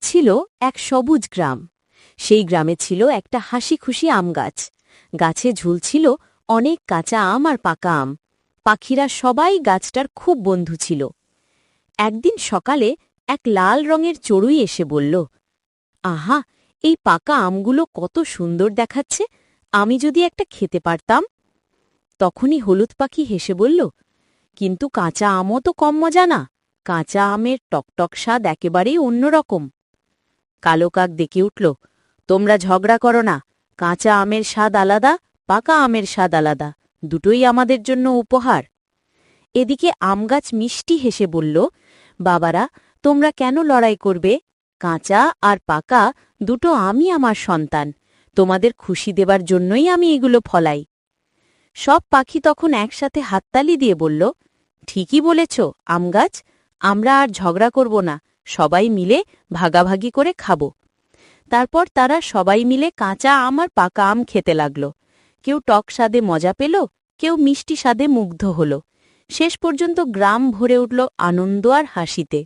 ছিল এক সবুজ গ্রাম। সেই গ্রামে ছিল একটা হাসিখুশি আম গাছ। গাছে ঝুলছিল অনেক কাঁচা আম আর পাকা আম। পাখিরা সবাই গাছটার খুব বন্ধু ছিল। একদিন সকালে এক লাল রঙের চড়ুই এসে বলল, আহা, এই পাকা আমগুলো কত সুন্দর দেখাচ্ছে, আমি যদি একটা খেতে পারতাম। তখনই হলুদ পাখি হেসে বলল, কিন্তু কাঁচা আমও তো কম মজা না, কাঁচা আমের টকটক স্বাদ একেবারেই অন্যরকম। কালো কাক ডেকে উঠল, তোমরা ঝগড়া করো না, কাঁচা আমের স্বাদ আলাদা, পাকা আমের স্বাদ আলাদা, দুটোই আমাদের জন্য উপহার। এদিকে আমগাছ মিষ্টি হেসে বলল, বাবারা, তোমরা কেন লড়াই করবে? কাঁচা আর পাকা দুটো আমি আমার সন্তান, তোমাদের খুশি দেবার জন্যই আমি এগুলো ফলাই। সব পাখি তখন একসাথে হাততালি দিয়ে বলল, ঠিকই বলেছ আমগাছ, আমরা আর ঝগড়া করব না, সবাই মিলে ভাগাভাগি করে খাব। তারপর তারা সবাই মিলে কাঁচা আম আর পাকা আম খেতে লাগল। কেউ টক স্বাদে মজা পেল, কেউ মিষ্টি স্বাদে মুগ্ধ হল। শেষ পর্যন্ত গ্রাম ভরে উঠল আনন্দ আর হাসিতে।